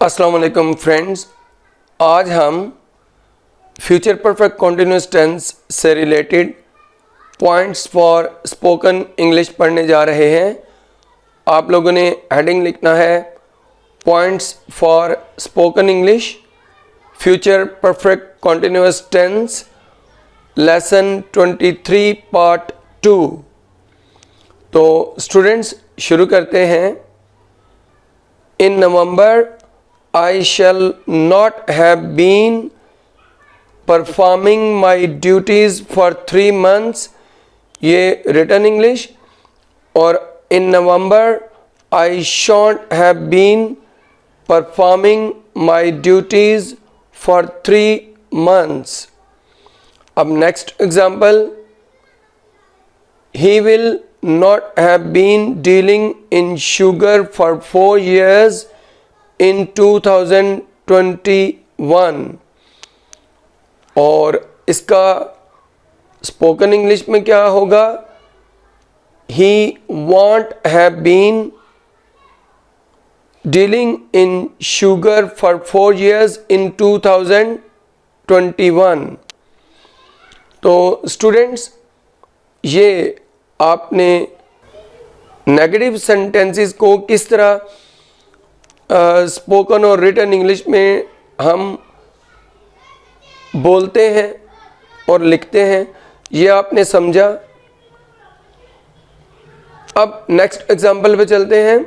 अस्सलाम वालेकुम फ्रेंड्स, आज हम फ्यूचर परफेक्ट कॉन्टिन्यूस टेंस से related points for spoken English पढ़ने जा रहे हैं। आप लोगों ने हेडिंग लिखना है points for spoken English future perfect continuous tense lesson 23 part 2। तो स्टूडेंट्स शुरू करते हैं। इन नवंबर I shall not have been performing my duties for 3 months, ये written English, और in November I shan't have been performing my duties for 3 months. अब next example, he will not have been dealing in sugar for 4 years in 2021। और इसका spoken English में क्या होगा? He won't have been dealing in sugar for 4 years in 2021। तो students, ये आपने negative sentences को किस तरह स्पोकन और रिटन इंग्लिश में हम बोलते हैं और लिखते हैं, ये आपने समझा। अब नेक्स्ट एग्जाम्पल पे चलते हैं।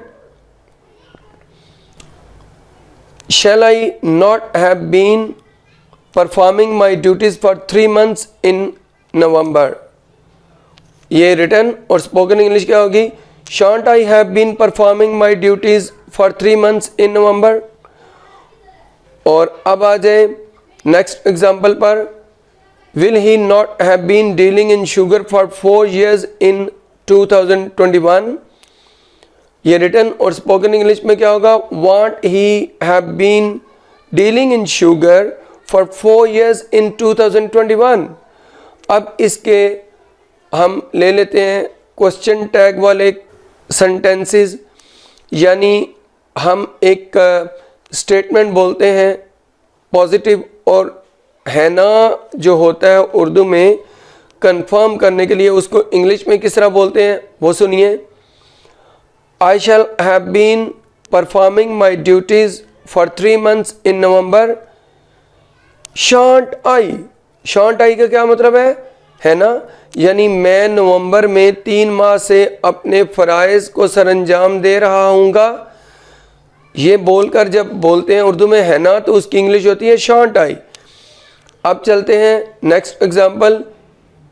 Shall I not have been performing my duties for 3 months in November. ये रिटन और स्पोकन इंग्लिश क्या होगी? Shan't I have been performing my duties for 3 months in November? और अब आ जाए नेक्स्ट एग्जाम्पल पर। Will he not have been dealing in sugar for 4 years in 2021? ये रिटन और स्पोकन इंग्लिश में क्या होगा? Won't he have been dealing in sugar for 4 years in 2021? अब इसके हम ले लेते हैं क्वेश्चन टैग वाले सेंटेंसेस, यानी हम एक स्टेटमेंट बोलते हैं पॉजिटिव, और है ना जो होता है उर्दू में कंफर्म करने के लिए, उसको इंग्लिश में किस तरह बोलते हैं वो सुनिए। I shall have been performing my duties for 3 months in November. Shan't I, shan't I का क्या मतलब है ना, यानी मैं नवंबर में 3 माह से अपने फ़राइज़ को सरअंजाम दे रहा हूँगा। ये बोलकर जब बोलते हैं उर्दू में है ना, तो उसकी इंग्लिश होती है शांट आई। अब चलते हैं next example.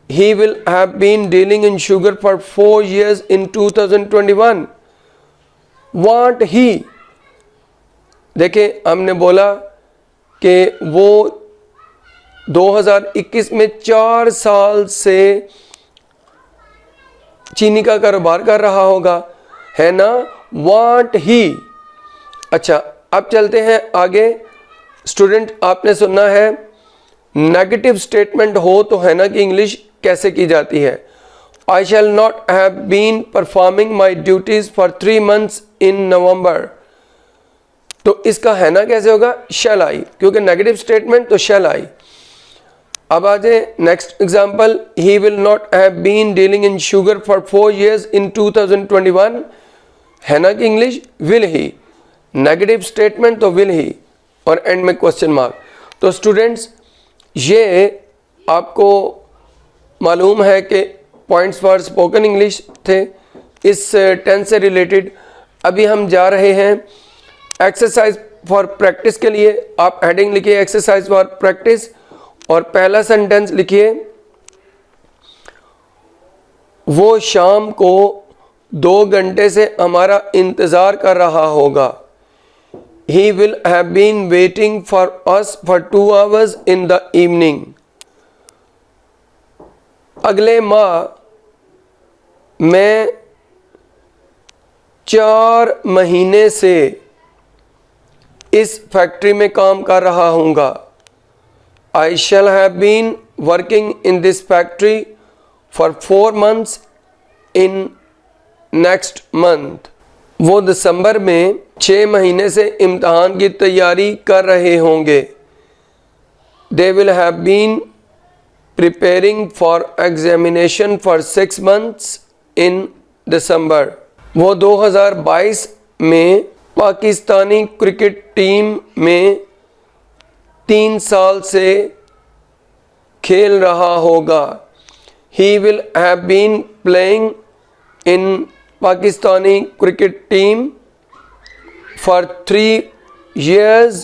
He will have been dealing in sugar for 4 years in 2021। Won't he, देखिए हमने बोला कि वो 2021 में 4 साल से चीनी का कारोबार कर रहा होगा, है ना, वांट ही। अच्छा, अब चलते हैं आगे। स्टूडेंट, आपने सुना है नेगेटिव स्टेटमेंट हो तो है ना कि इंग्लिश कैसे की जाती है? I shall not have been performing my duties for 3 months in November. तो इसका है ना कैसे होगा? शैल आई, क्योंकि नेगेटिव स्टेटमेंट तो शैल आई। अब आ जाए next example. He will not have been dealing in sugar for 4 years in 2021। है ना कि English will he, negative statement तो विल ही, और एंड में क्वेश्चन मार्क। तो स्टूडेंट्स, ये आपको मालूम है कि पॉइंट्स फॉर स्पोकन इंग्लिश थे इस टेंस से रिलेटेड। अभी हम जा रहे हैं एक्सरसाइज फॉर प्रैक्टिस के लिए। आप हेडिंग लिखिए एक्सरसाइज फॉर प्रैक्टिस, और पहला सेंटेंस लिखिए। वो शाम को 2 घंटे से हमारा इंतज़ार कर रहा होगा। He will have been waiting for us for 2 hours in the evening। अगले माह मैं 4 महीने से इस फैक्ट्री में काम कर रहा हूँगा। I shall have been working in this factory for 4 months in next month। वो दिसंबर में 6 महीने से इम्तहान की तैयारी कर रहे होंगे। They will have been preparing for examination for 6 months in December। वो 2022 में पाकिस्तानी क्रिकेट टीम में 3 साल से खेल रहा होगा। He will have been playing in Pakistani cricket team for 3 years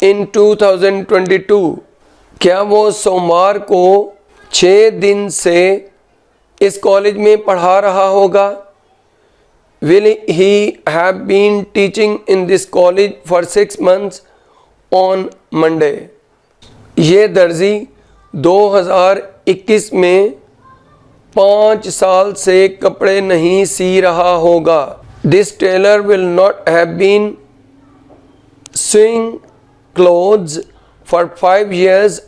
in 2022। क्या वो सोमवार को 6 दिन से इस कॉलेज में पढ़ा रहा होगा। Will he have been teaching in this college for 6 months on Monday। ये दर्जी 2021 में 5 साल से कपड़े नहीं सी रहा होगा। This tailor will not have been sewing clothes for 5 years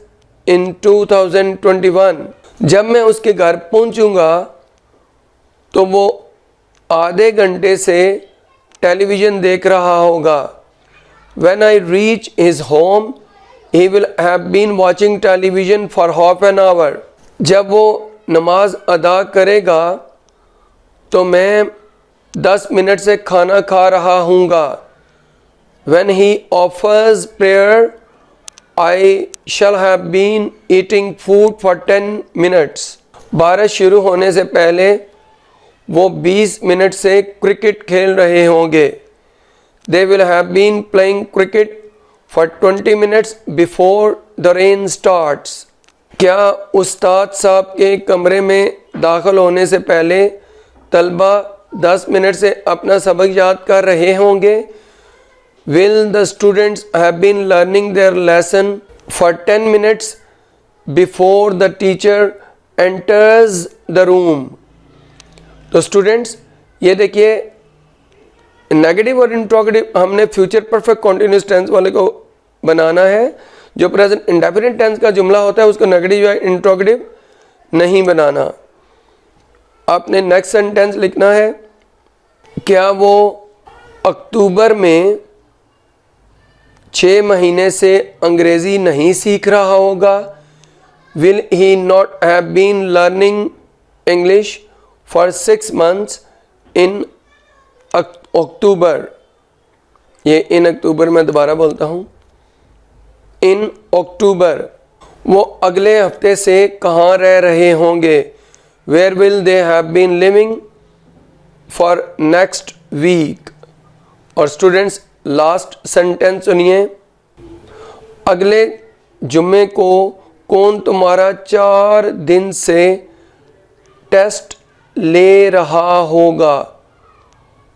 in 2021। जब मैं उसके घर पहुंचूंगा तो वो आधे घंटे से टेलीविज़न देख रहा होगा। When I reach his home, he will have been watching television for half an hour। जब वो नमाज अदा करेगा तो मैं 10 मिनट से खाना खा रहा हूँगा। When he offers prayer, I shall have been eating food for 10 minutes। बारिश शुरू होने से पहले वो 20 मिनट से क्रिकेट खेल रहे होंगे। They will have been playing cricket for 20 minutes before the rain starts। क्या उस्ताद साहब के कमरे में दाखिल होने से पहले तलबा 10 मिनट से अपना सबक याद कर रहे होंगे। Will the students have been learning their lesson for 10 minutes before the teacher enters the room। तो स्टूडेंट्स ये देखिए, नेगेटिव और इंट्रोगेटिव हमने फ्यूचर परफेक्ट कॉन्टिन्यूस टेंस वाले को बनाना है। जो प्रेजेंट इंडेफिनिट टेंस का जुमला होता है उसको नेगेटिव या इंट्रोगेटिव नहीं बनाना। आपने नेक्स्ट सेंटेंस लिखना है, क्या वो अक्टूबर में 6 महीने से अंग्रेज़ी नहीं सीख रहा होगा। Will he not have been learning English for 6 months in अक्टूबर। ये इन अक्टूबर मैं दोबारा बोलता हूँ, इन अक्टूबर। वो अगले हफ्ते से कहाँ रह रहे होंगे। Where will they have been living for next week। और स्टूडेंट्स लास्ट सेंटेंस सुनिए, अगले जुम्मे को कौन तुम्हारा 4 दिन से टेस्ट ले रहा होगा।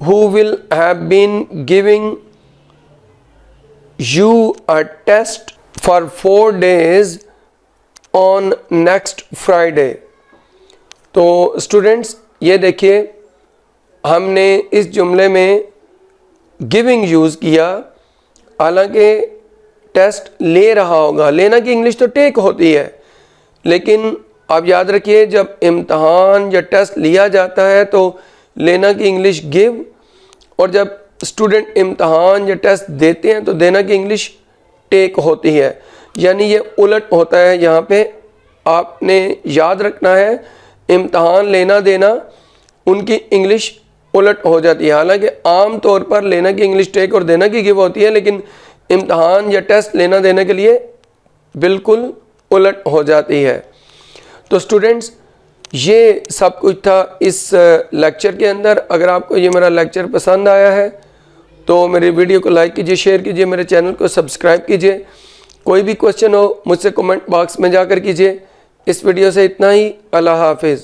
Who will have been giving you a test for 4 days on next Friday। तो स्टूडेंट्स ये देखिए, हमने इस जुमले में गिविंग यूज़ किया, हालांकि टेस्ट ले रहा होगा। लेना की इंग्लिश तो टेक होती है, लेकिन आप याद रखिए जब इम्तहान या टेस्ट लिया जाता है तो लेना की इंग्लिश गिव, और जब स्टूडेंट इम्तहान या टेस्ट देते हैं तो देना की इंग्लिश टेक होती है। यानी ये उलट होता है। यहाँ पे आपने याद रखना है, इम्तहान लेना देना उनकी इंग्लिश उलट हो जाती है। हालांकि आम तौर पर लेना की इंग्लिश टेक और देना की गिव होती है, लेकिन इम्तहान या टेस्ट लेना देने के लिए बिल्कुल उलट हो जाती है। तो स्टूडेंट्स ये सब कुछ था इस लेक्चर के अंदर। अगर आपको ये मेरा लेक्चर पसंद आया है तो मेरी वीडियो को लाइक कीजिए, शेयर कीजिए, मेरे चैनल को सब्सक्राइब कीजिए। कोई भी क्वेश्चन हो मुझसे कमेंट बॉक्स में जाकर कीजिए। इस वीडियो से इतना ही। अल्लाह हाफिज़।